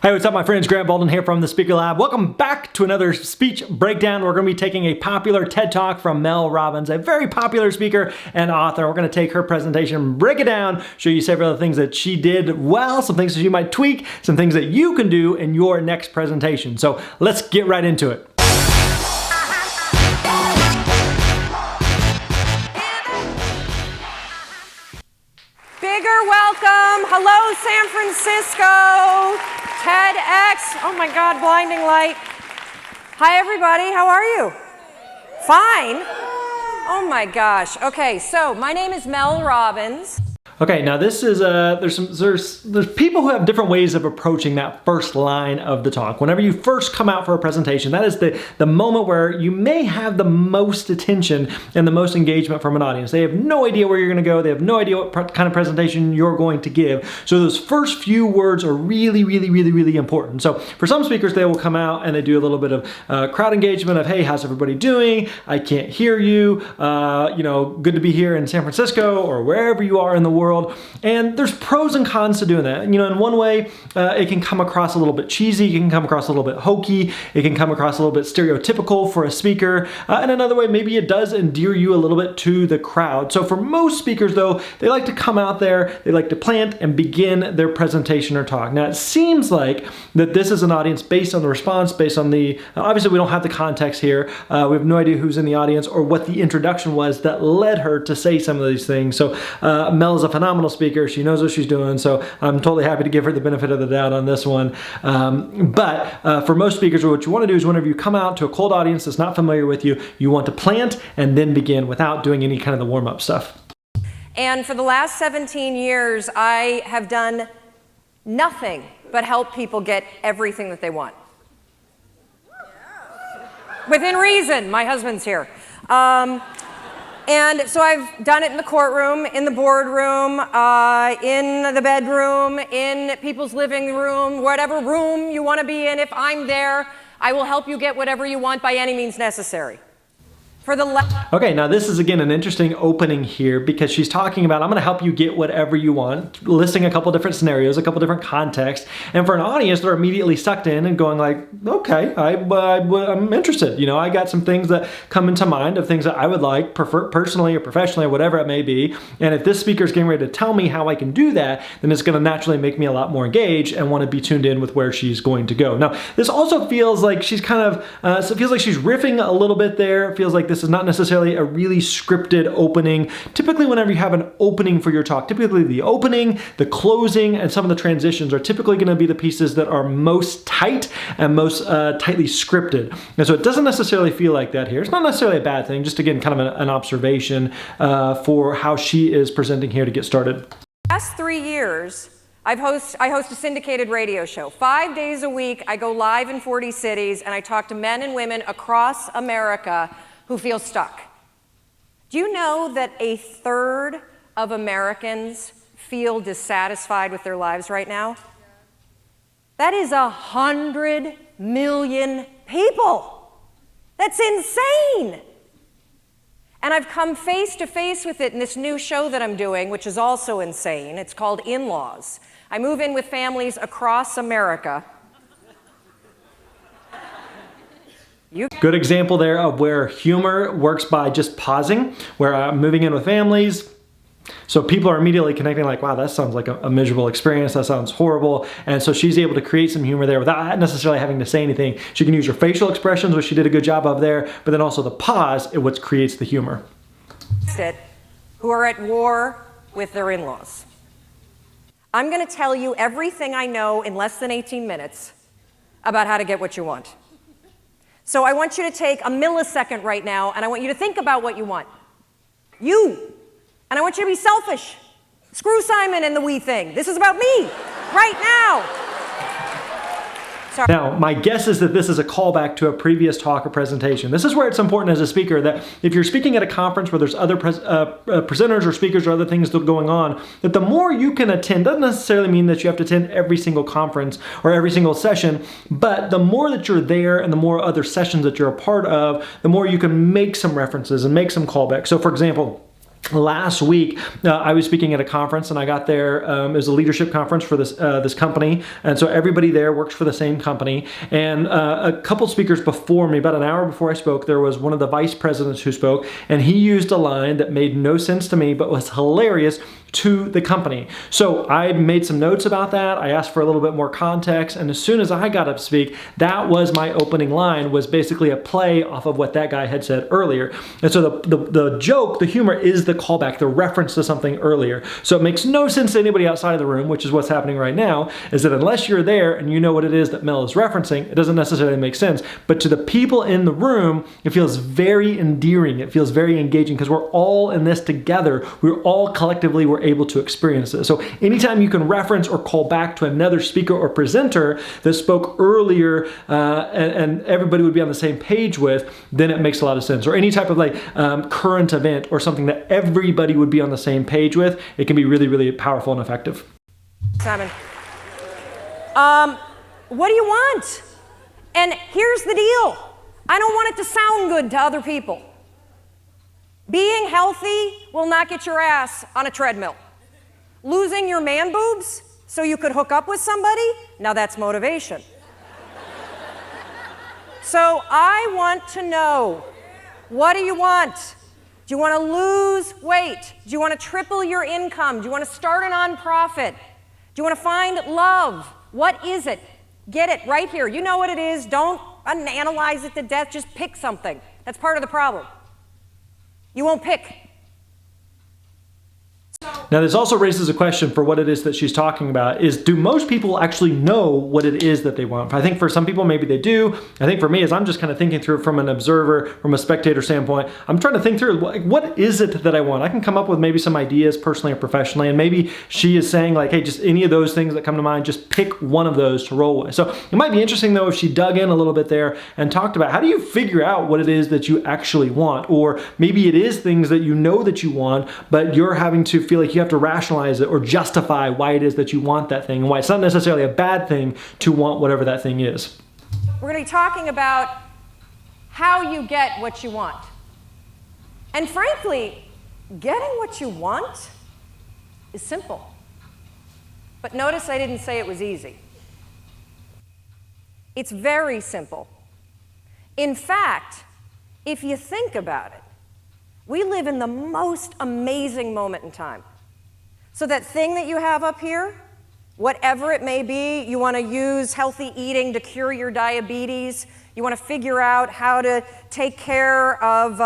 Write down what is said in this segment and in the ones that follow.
Hey, what's up, my friends? Grant Baldwin here from the Speaker Lab. Welcome back to another speech breakdown. We're going to be taking a popular TED Talk from Mel Robbins, a very popular speaker and author. We're going to take her presentation, break it down, show you several of the things that she did well, some things that you might tweak, some things that you can do in your next presentation. So let's get right into it. Bigger welcome. Hello, San Francisco. TEDx. Oh my God, blinding light. Hi, everybody. How are you? Fine. Oh my gosh. Okay, so my name is Mel Robbins. Okay, now this is there's people who have different ways of approaching that first line of the talk. Whenever you first come out for a presentation, that is the moment where you may have the most attention and the most engagement from an audience. They have no idea where you're going to go. They have no idea what kind of presentation you're going to give. So those first few words are really important. So for some speakers, they will come out and they do a little bit of crowd engagement of, hey, how's everybody doing? I can't hear you. Good to be here in San Francisco or wherever you are in the world. And there's pros and cons to doing that. In one way, it can come across a little bit cheesy, it can come across a little bit hokey, it can come across a little bit stereotypical for a speaker. And another way, maybe it does endear you a little bit to the crowd. So for most speakers though, they like to come out there, they like to plant and begin their presentation or talk. Now it seems like that this is an audience based on the response, based on obviously we don't have the context here. We have no idea who's in the audience or what the introduction was that led her to say some of these things. So Mel is a phenomenal speaker. She knows what she's doing, so I'm totally happy to give her the benefit of the doubt on this one. But for most speakers, what you want to do is whenever you come out to a cold audience that's not familiar with you, you want to plant and then begin without doing any kind of the warm-up stuff. And for the last 17 years, I have done nothing but help people get everything that they want. Within reason. My husband's here. And so I've done it in the courtroom, in the boardroom, in the bedroom, in people's living room, whatever room you want to be in. If I'm there, I will help you get whatever you want by any means necessary. Okay, now this is again an interesting opening here because she's talking about, I'm going to help you get whatever you want, listing a couple different scenarios, a couple different contexts, and for an audience, they're immediately sucked in and going like, okay, I'm interested. I got some things that come into mind of things that I would like, prefer personally or professionally or whatever it may be, and if this speaker is getting ready to tell me how I can do that, then it's going to naturally make me a lot more engaged and want to be tuned in with where she's going to go. Now, this also feels like she's so it feels like she's riffing a little bit there. It feels like this is not necessarily a really scripted opening. Typically, whenever you have an opening for your talk, typically the opening, the closing, and some of the transitions are typically going to be the pieces that are most tight and most tightly scripted. And so it doesn't necessarily feel like that here. It's not necessarily a bad thing, just again, kind of an observation for how she is presenting here to get started. The last 3 years, I host a syndicated radio show. 5 days a week, I go live in 40 cities, and I talk to men and women across America who feel stuck. Do you know that 1/3 of Americans feel dissatisfied with their lives right now? That is 100 million people. That's insane. And I've come face to face with it in this new show that I'm doing, which is also insane. It's called In-Laws. I move in with families across America. Good example there of where humor works by just pausing, where I'm moving in with families. So people are immediately connecting like, wow, that sounds like a miserable experience. That sounds horrible. And so she's able to create some humor there without necessarily having to say anything. She can use her facial expressions, which she did a good job of there, but then also the pause is what creates the humor. Who are at war with their in-laws. I'm going to tell you everything I know in less than 18 minutes about how to get what you want. So I want you to take a millisecond right now, and I want you to think about what you want. You. And I want you to be selfish. Screw Simon and the we thing. This is about me, right now. Sorry. Now, my guess is that this is a callback to a previous talk or presentation. This is where it's important as a speaker that if you're speaking at a conference where there's other presenters or speakers or other things going on, that the more you can attend, doesn't necessarily mean that you have to attend every single conference or every single session, but the more that you're there and the more other sessions that you're a part of, the more you can make some references and make some callbacks. So for example, Last week, I was speaking at a conference, and I got there. It was a leadership conference for this company, and so everybody there works for the same company. And a couple speakers before me, about an hour before I spoke, there was one of the vice presidents who spoke, and he used a line that made no sense to me, but was hilarious to the company. So I made some notes about that. I asked for a little bit more context, and as soon as I got up to speak, that was my opening line, was basically a play off of what that guy had said earlier. And so the joke, the humor is the callback, the reference to something earlier. So it makes no sense to anybody outside of the room, which is what's happening right now, is that unless you're there and you know what it is that Mel is referencing, it doesn't necessarily make sense. But to the people in the room, it feels very endearing. It feels very engaging because we're all in this together. We're all collectively were able to experience this. So anytime you can reference or call back to another speaker or presenter that spoke earlier and everybody would be on the same page with, then it makes a lot of sense. Or any type of current event or something that everybody would be on the same page with, it can be really, really powerful and effective. Simon, what do you want? And here's the deal. I don't want it to sound good to other people. Being healthy will not get your ass on a treadmill. Losing your man boobs so you could hook up with somebody, now that's motivation. So I want to know, what do you want? Do you want to lose weight? Do you want to triple your income? Do you want to start a nonprofit? Do you want to find love? What is it? Get it right here. You know what it is. Don't analyze it to death. Just pick something. That's part of the problem. You won't pick. Now, this also raises a question for what it is that she's talking about, is do most people actually know what it is that they want? I think for some people, maybe they do. I think for me, as I'm just kind of thinking through it from an observer, from a spectator standpoint, I'm trying to think through, what is it that I want? I can come up with maybe some ideas personally or professionally, and maybe she is saying like, hey, just any of those things that come to mind, just pick one of those to roll with. So it might be interesting though if she dug in a little bit there and talked about how do you figure out what it is that you actually want? Or maybe it is things that you know that you want, but you're having to feel like you have to rationalize it or justify why it is that you want that thing and why it's not necessarily a bad thing to want whatever that thing is. We're going to be talking about how you get what you want. And frankly, getting what you want is simple. But notice I didn't say it was easy. It's very simple. In fact, if you think about it, we live in the most amazing moment in time. So that thing that you have up here, whatever it may be, you want to use healthy eating to cure your diabetes, you want to figure out how to take care of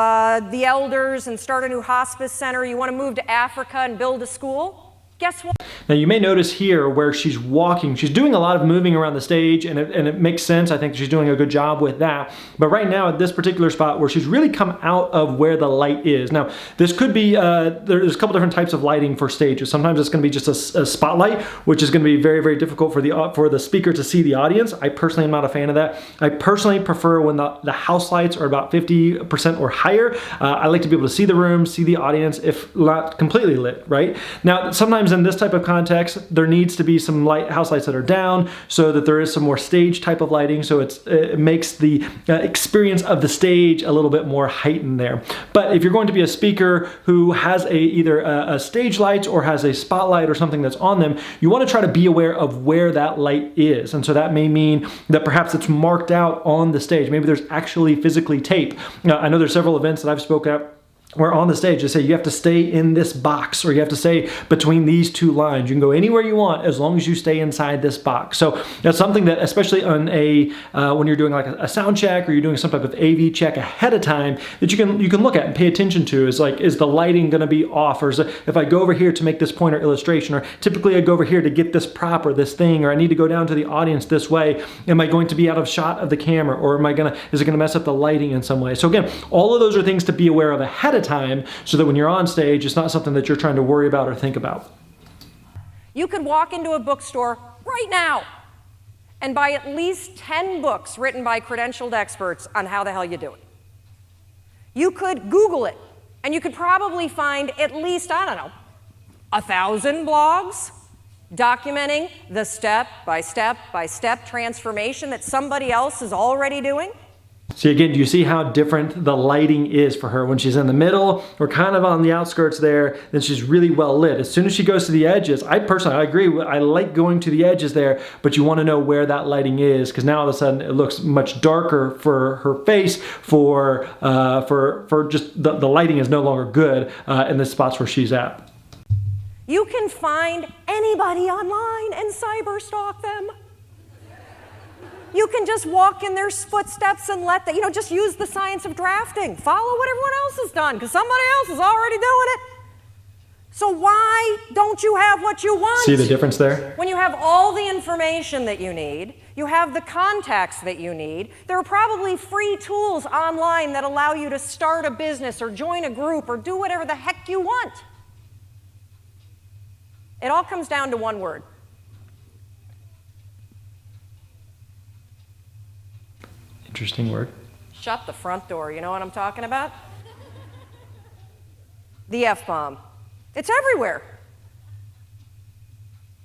the elders and start a new hospice center, you want to move to Africa and build a school, guess what? Now you may notice here where she's walking, she's doing a lot of moving around the stage, and it makes sense. I think she's doing a good job with that. But right now at this particular spot where she's really come out of where the light is. Now this could be, there's a couple different types of lighting for stages. Sometimes it's going to be just a spotlight, which is going to be very, very difficult for the speaker to see the audience. I personally am not a fan of that. I personally prefer when the house lights are about 50% or higher. I like to be able to see the room, see the audience, if not completely lit, right? Now sometimes in this type of context, there needs to be some house lights that are down so that there is some more stage type of lighting, so it makes the experience of the stage a little bit more heightened there. But if you're going to be a speaker who has either a stage light or has a spotlight or something that's on them, you want to try to be aware of where that light is. And so that may mean that perhaps it's marked out on the stage. Maybe there's actually physically tape. I know there's several events that I've spoken at where on the stage they say you have to stay in this box, or you have to stay between these two lines. You can go anywhere you want as long as you stay inside this box. So that's something that, especially on when you're doing like a sound check or you're doing some type of AV check ahead of time, that you can look at and pay attention to. Is like, is the lighting going to be off, or is it, if I go over here to make this pointer illustration, or typically I go over here to get this prop or this thing, or I need to go down to the audience this way, am I going to be out of shot of the camera, or is it going to mess up the lighting in some way? So again, all of those are things to be aware of ahead of time, so that when you're on stage, it's not something that you're trying to worry about or think about. You could walk into a bookstore right now and buy at least 10 books written by credentialed experts on how the hell you do it. You could Google it, and you could probably find at least, 1,000 blogs documenting the step-by-step-by-step transformation that somebody else is already doing. See, again, do you see how different the lighting is for her? When she's in the middle or kind of on the outskirts there, then she's really well lit. As soon as she goes to the edges, I agree, I like going to the edges there, but you want to know where that lighting is, because now all of a sudden it looks much darker for her face, for just the lighting is no longer good in the spots where she's at. You can find anybody online and cyber stalk them. You can just walk in their footsteps and let them, just use the science of drafting. Follow what everyone else has done, because somebody else is already doing it. So why don't you have what you want? See the difference there? When you have all the information that you need, you have the contacts that you need, there are probably free tools online that allow you to start a business or join a group or do whatever the heck you want. It all comes down to one word. Interesting word. Shut the front door. You know what I'm talking about? The F-bomb. It's everywhere.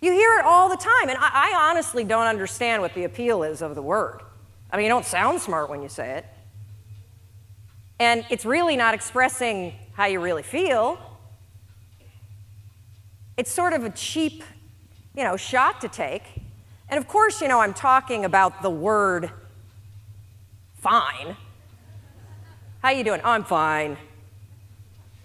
You hear it all the time, and I honestly don't understand what the appeal is of the word. I mean, you don't sound smart when you say it. And it's really not expressing how you really feel. It's sort of a cheap, shot to take. And of course, I'm talking about the word fine. How you doing? I'm fine.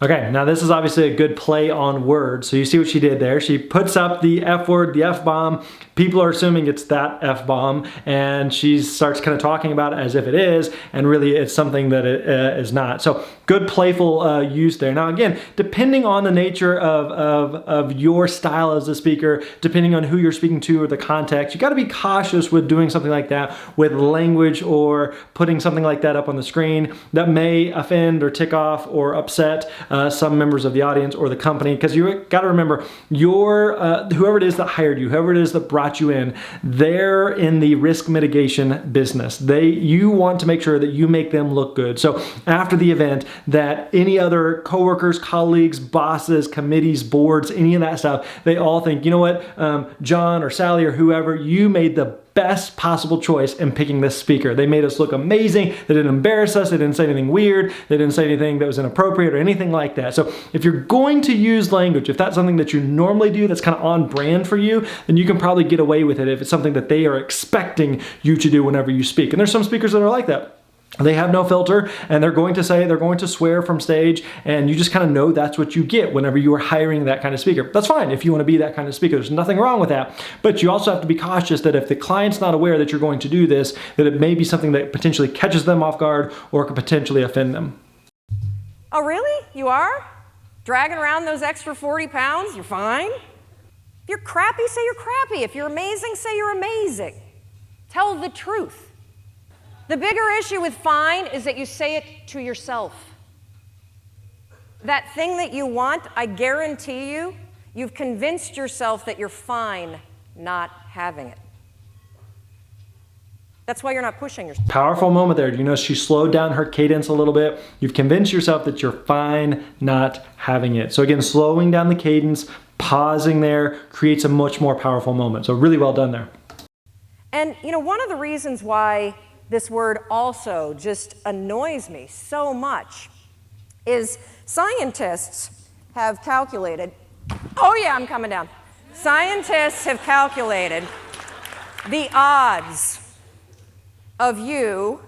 Okay, now this is obviously a good play on words. So you see what she did there. She puts up the F word, the F-bomb. People are assuming it's that F-bomb, and she starts kind of talking about it as if it is, and really it's something that it is not. So good playful use there. Now again, depending on the nature of your style as a speaker, depending on who you're speaking to or the context, you got to be cautious with doing something like that with language or putting something like that up on the screen that may offend or tick off or upset some members of the audience or the company, because you got to remember, whoever it is that hired you, whoever it is that brought you in, they're in the risk mitigation business. You want to make sure that you make them look good. So after the event, that any other coworkers, colleagues, bosses, committees, boards, any of that stuff, they all think, you know what, John or Sally or whoever, you made the best possible choice in picking this speaker. They made us look amazing. They didn't embarrass us. They didn't say anything weird. They didn't say anything that was inappropriate or anything like that. So if you're going to use language, if that's something that you normally do that's kind of on brand for you, then you can probably get away with it if it's something that they are expecting you to do whenever you speak. And there's some speakers that are like that. They have no filter, and they're going to swear from stage, and you just kind of know that's what you get whenever you are hiring that kind of speaker. That's fine if you want to be that kind of speaker. There's nothing wrong with that. But you also have to be cautious that if the client's not aware that you're going to do this, that it may be something that potentially catches them off guard or could potentially offend them. Oh, really? You are? Dragging around those extra 40 pounds? You're fine? If you're crappy, say you're crappy. If you're amazing, say you're amazing. Tell the truth. The bigger issue with fine is that you say it to yourself. That thing that you want, I guarantee you, you've convinced yourself that you're fine not having it. That's why you're not pushing yourself. Powerful moment there. You know, she slowed down her cadence a little bit. You've convinced yourself that you're fine not having it. So again, slowing down the cadence, pausing there, creates a much more powerful moment. So really well done there. And one of the reasons why this word also just annoys me so much is scientists have calculated, oh yeah, I'm coming down. Scientists have calculated the odds of you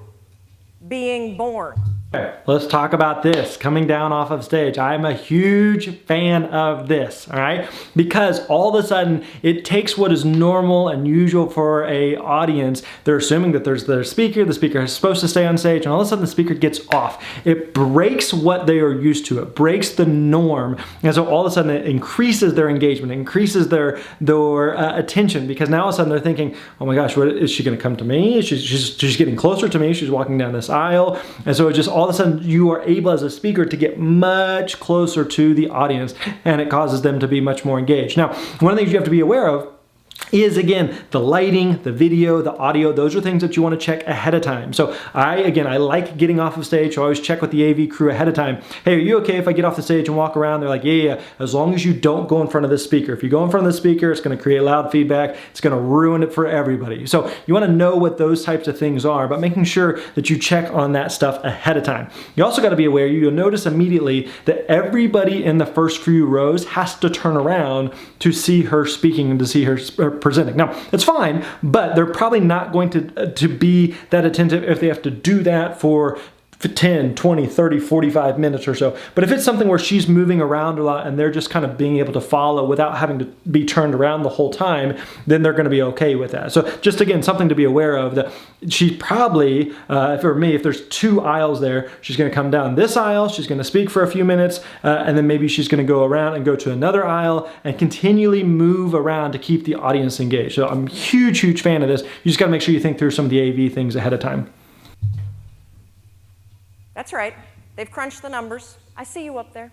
being born. Okay, let's talk about this coming down off of stage. I'm a huge fan of this, all right? Because all of a sudden it takes what is normal and usual for a audience. They're assuming that there's the speaker is supposed to stay on stage, and all of a sudden the speaker gets off. It breaks what they are used to. It breaks the norm. And so all of a sudden it increases their engagement, increases their attention, because now all of a sudden they're thinking, oh my gosh, what is she gonna come to me? She's getting closer to me. She's walking down this aisle. And so it just all of a sudden you are able as a speaker to get much closer to the audience, and it causes them to be much more engaged. Now, one of the things you have to be aware of is, again, the lighting, the video, the audio. Those are things that you want to check ahead of time. So I like getting off of stage. So I always check with the AV crew ahead of time. Hey, are you okay if I get off the stage and walk around? They're like, yeah, as long as you don't go in front of the speaker. If you go in front of the speaker, it's going to create loud feedback. It's going to ruin it for everybody. So you want to know what those types of things are, but making sure that you check on that stuff ahead of time. You also got to be aware, you'll notice immediately that everybody in the first few rows has to turn around to see her speaking and to see her presenting. Now, it's fine, but they're probably not going to be that attentive if they have to do that for 10, 20, 30, 45 minutes or so. But if it's something where she's moving around a lot and they're just kind of being able to follow without having to be turned around the whole time, then they're going to be okay with that. So just again, something to be aware of, that she's probably, for me, if there's 2 aisles there, she's going to come down this aisle, she's going to speak for a few minutes, and then maybe she's going to go around and go to another aisle and continually move around to keep the audience engaged. So I'm a huge fan of this. You just got to make sure you think through some of the AV things ahead of time. That's right. They've crunched the numbers. I see you up there.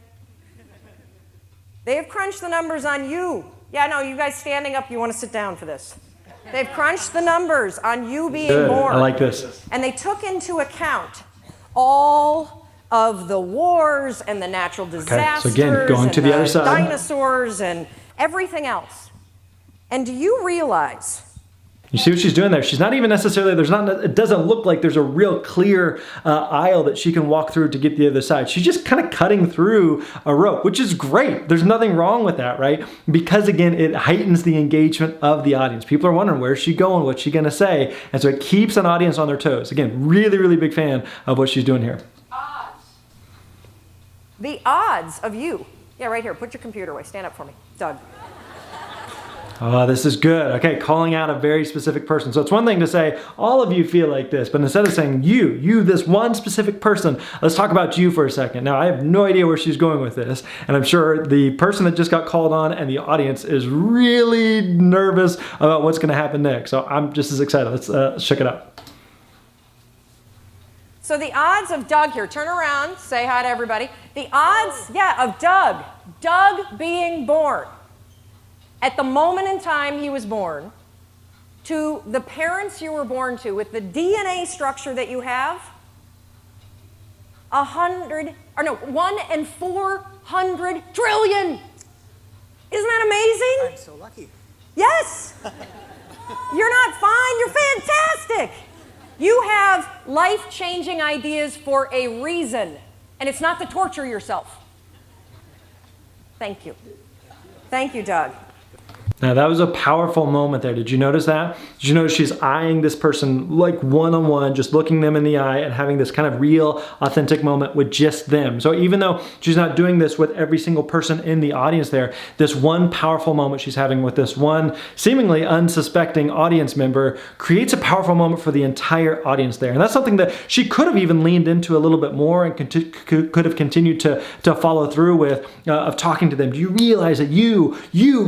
They have crunched the numbers on you. Yeah, no, you guys standing up, you want to sit down for this. They've crunched the numbers on you being Good. born. I like this. And they took into account all of the wars and the natural disasters, so again, going to the other side. Dinosaurs and everything else. And do you realize... You see what she's doing there? She's not even necessarily, it doesn't look like there's a real clear aisle that she can walk through to get the other side. She's just kind of cutting through a rope, which is great. There's nothing wrong with that, right? Because again, it heightens the engagement of the audience. People are wondering, where's she going? What's she gonna say? And so it keeps an audience on their toes. Again, really big fan of what she's doing here. Odds. The odds of you. Yeah, right here. Put your computer away. Stand up for me. Doug. Oh, this is good. Okay, calling out a very specific person. So it's one thing to say, all of you feel like this, but instead of saying you, this one specific person, let's talk about you for a second. Now, I have no idea where she's going with this, and I'm sure the person that just got called on and the audience is really nervous about what's going to happen next. So I'm just as excited. Let's check it out. So the odds of Doug here, turn around, say hi to everybody. The odds, of Doug being born, at the moment in time he was born, to the parents you were born to, with the DNA structure that you have, 1 in 400 trillion. Isn't that amazing? I'm so lucky. Yes. You're not fine, you're fantastic. You have life-changing ideas for a reason, and it's not to torture yourself. Thank you. Thank you, Doug. Now that was a powerful moment there. Did you notice that? Did you notice she's eyeing this person like one-on-one, just looking them in the eye and having this kind of real, authentic moment with just them. So even though she's not doing this with every single person in the audience there, this one powerful moment she's having with this one seemingly unsuspecting audience member creates a powerful moment for the entire audience there. And that's something that she could have even leaned into a little bit more and could have continued to follow through with, of talking to them. Do you realize that you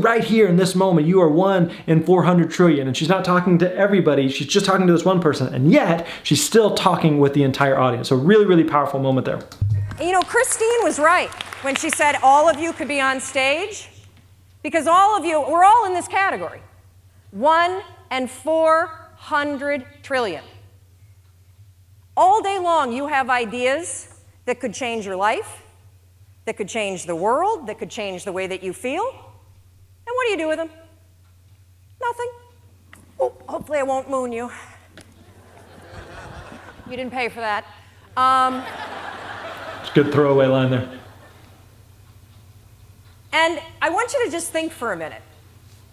right here in this moment, you are 1 in 400 trillion, and she's not talking to everybody, she's just talking to this one person, and yet she's still talking with the entire audience. So really powerful moment there. You know, Christine was right when she said all of you could be on stage, because all of you, we're all in this category. 1 in 400 trillion. All day long you have ideas that could change your life, that could change the world, that could change the way that you feel. And what do you do with them? Nothing. Oh, hopefully I won't moon you. You didn't pay for that. It's a good throwaway line there. And I want you to just think for a minute.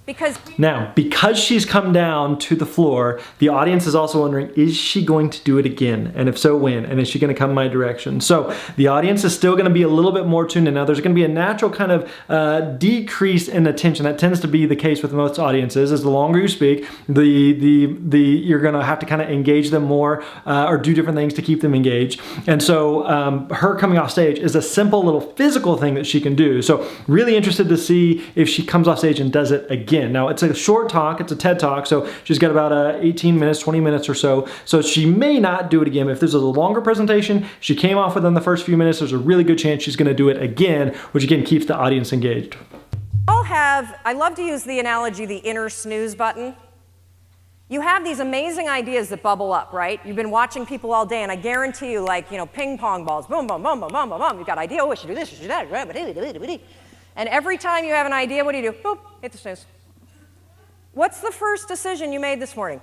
Because she's come down to the floor, the audience is also wondering, is she going to do it again? And if so, when? And is she going to come my direction? So the audience is still going to be a little bit more tuned in. Now there's going to be a natural kind of decrease in attention. That tends to be the case with most audiences. As the longer you speak, you're going to have to kind of engage them more or do different things to keep them engaged. And so her coming off stage is a simple little physical thing that she can do. So really interested to see if she comes off stage and does it again. Now, it's a short talk, it's a TED Talk, so she's got about 18 minutes, 20 minutes or so. So she may not do it again. If this is a longer presentation, she came off within the first few minutes, there's a really good chance she's going to do it again, which again keeps the audience engaged. I love to use the analogy, the inner snooze button. You have these amazing ideas that bubble up, right? You've been watching people all day, and I guarantee you, like, ping pong balls, boom, boom, boom, boom, boom, boom, boom. You've got an idea, oh, I should do this, I should do that. And every time you have an idea, what do? Boop, hit the snooze. What's the first decision you made this morning?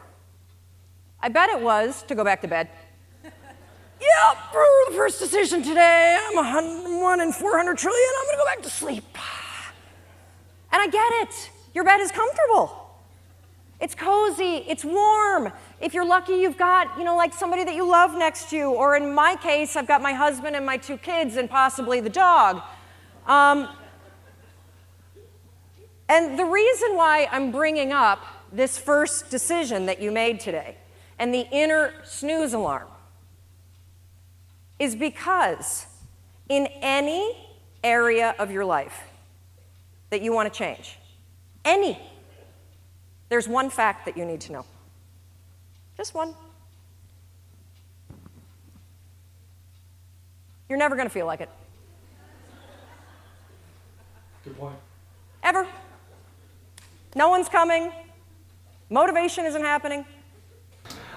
I bet it was to go back to bed. Yep, the first decision today, I'm 1 in 400 trillion, I'm gonna go back to sleep. And I get it. Your bed is comfortable. It's cozy, it's warm. If you're lucky, you've got, like somebody that you love next to you, or in my case, I've got my husband and my 2 kids and possibly the dog. And the reason why I'm bringing up this first decision that you made today and the inner snooze alarm is because in any area of your life that you want to change, there's one fact that you need to know. Just one. You're never going to feel like it. Good point. Ever. No one's coming. Motivation isn't happening.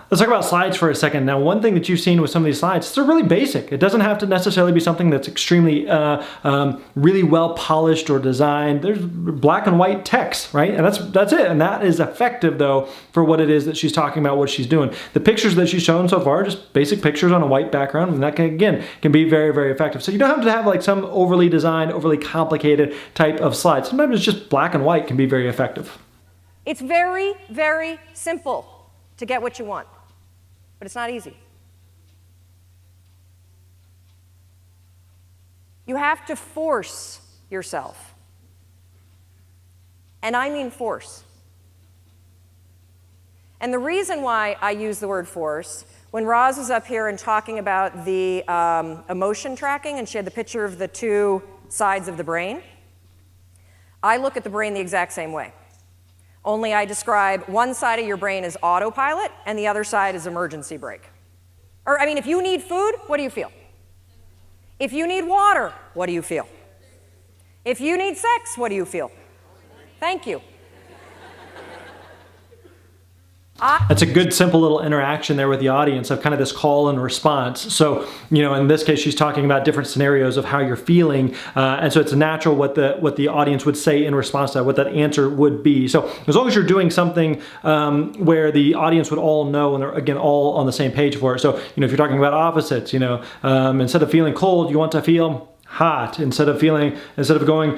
Let's talk about slides for a second. Now, one thing that you've seen with some of these slides, they're really basic. It doesn't have to necessarily be something that's extremely, really well polished or designed. There's black and white text, right? And that's it. And that is effective, though, for what it is that she's talking about, what she's doing. The pictures that she's shown so far are just basic pictures on a white background, and that can be very, very effective. So you don't have to have like some overly designed, overly complicated type of slide. Sometimes it's just black and white can be very effective. It's very, very simple to get what you want. But it's not easy. You have to force yourself. And I mean force. And the reason why I use the word force, when Roz was up here and talking about the emotion tracking, and she had the picture of the 2 sides of the brain, I look at the brain the exact same way. Only I describe one side of your brain as autopilot and the other side as emergency brake. Or, if you need food, what do you feel? If you need water, what do you feel? If you need sex, what do you feel? Thank you. That's a good, simple little interaction there with the audience of kind of this call and response. So, in this case, she's talking about different scenarios of how you're feeling. And so it's natural what the audience would say in response to that, what that answer would be. So as long as you're doing something where the audience would all know and they're, again, all on the same page for it. So, if you're talking about opposites, instead of feeling cold, you want to feel hot. Instead of going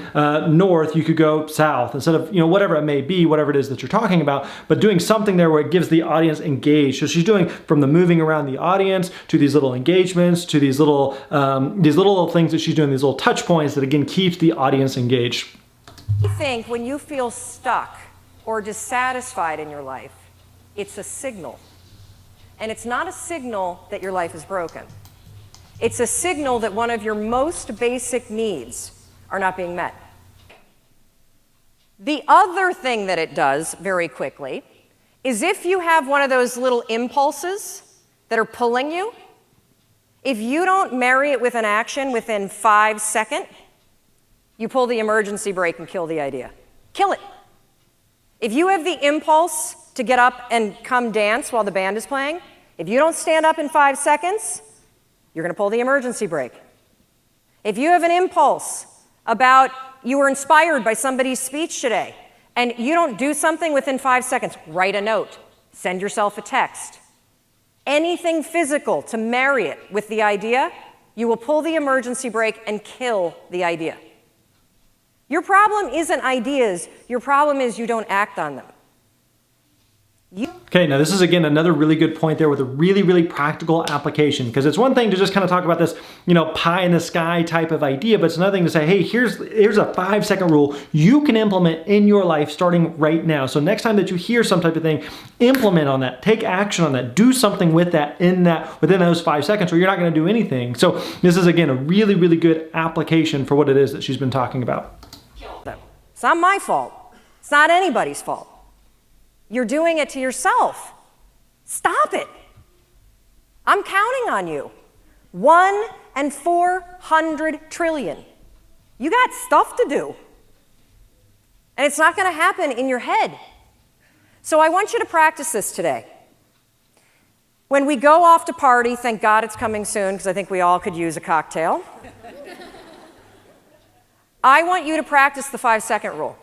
north, you could go south. Instead of, whatever it may be, whatever it is that you're talking about, but doing something there where it gives the audience engaged. So she's doing from the moving around the audience to these little engagements to these little things that she's doing, these little touch points that again keeps the audience engaged. I think when you feel stuck or dissatisfied in your life, it's a signal. And it's not a signal that your life is broken. It's a signal that one of your most basic needs are not being met. The other thing that it does very quickly is if you have one of those little impulses that are pulling you, if you don't marry it with an action within 5 seconds, you pull the emergency brake and kill the idea. Kill it. If you have the impulse to get up and come dance while the band is playing, if you don't stand up in 5 seconds, you're going to pull the emergency brake. If you have an impulse about you were inspired by somebody's speech today and you don't do something within 5 seconds, write a note, send yourself a text. Anything physical to marry it with the idea, you will pull the emergency brake and kill the idea. Your problem isn't ideas. Your problem is you don't act on them. Okay, now this is again another really good point there with a really, really practical application, because it's one thing to just kind of talk about this, pie in the sky type of idea, but it's another thing to say, hey, here's a 5-second rule you can implement in your life starting right now. So next time that you hear some type of thing, implement on that, take action on that, do something with that within those 5 seconds, or you're not going to do anything. So this is again a really, really good application for what it is that she's been talking about. It's not my fault. It's not anybody's fault. You're doing it to yourself. Stop it. I'm counting on you. 1 in 400 trillion. You got stuff to do. And it's not going to happen in your head. So I want you to practice this today. When we go off to party, thank God it's coming soon because I think we all could use a cocktail. I want you to practice the 5-second rule.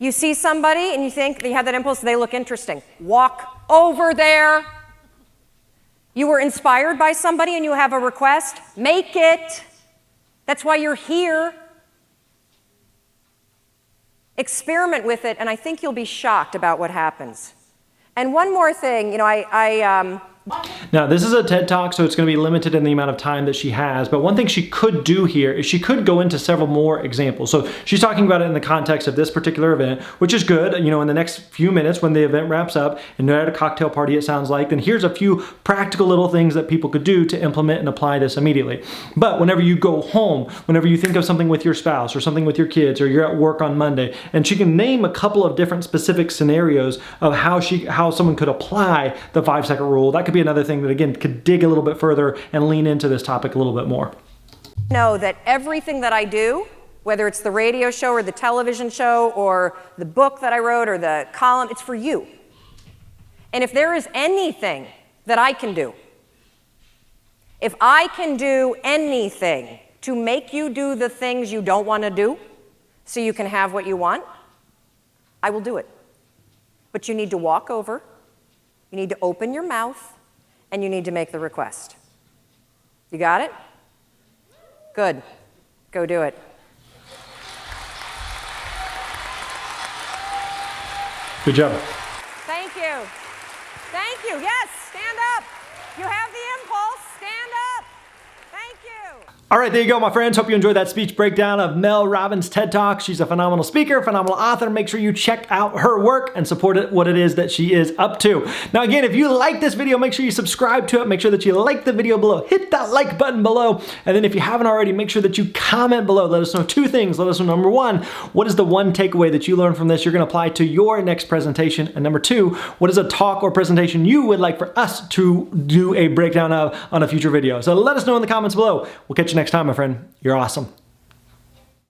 You see somebody and you think you have that impulse, they look interesting. Walk over there. You were inspired by somebody and you have a request, make it. That's why you're here. Experiment with it, and I think you'll be shocked about what happens. And one more thing, Now, this is a TED Talk, so it's going to be limited in the amount of time that she has, but one thing she could do here is she could go into several more examples. So she's talking about it in the context of this particular event, which is good. In the next few minutes when the event wraps up, and you're at a cocktail party, it sounds like, then here's a few practical little things that people could do to implement and apply this immediately. But whenever you go home, whenever you think of something with your spouse or something with your kids, or you're at work on Monday, and she can name a couple of different specific scenarios of how someone could apply the 5-second rule. That could be another thing that, again, could dig a little bit further and lean into this topic a little bit more. Know that everything that I do, whether it's the radio show or the television show or the book that I wrote or the column, it's for you. And if there is anything that I can do, if I can do anything to make you do the things you don't want to do so you can have what you want, I will do it. But you need to walk over, you need to open your mouth, and you need to make the request. You got it? Good. Go do it. Good job. Thank you. Thank you. Yes, stand up. You have the impulse. Stand up. Thank you. All right, there you go, my friends. Hope you enjoyed that speech breakdown of Mel Robbins' TED Talk. She's a phenomenal speaker, phenomenal author. Make sure you check out her work and support what it is that she is up to. Now, again, if you like this video, make sure you subscribe to it. Make sure that you like the video below. Hit that like button below. And then if you haven't already, make sure that you comment below. Let us know 2 things. Let us know, number 1, what is the one takeaway that you learned from this you're going to apply to your next presentation? And number 2, what is a talk or presentation you would like for us to do a breakdown of on a future video? So let us know in the comments below. We'll catch you next time, my friend. You're awesome.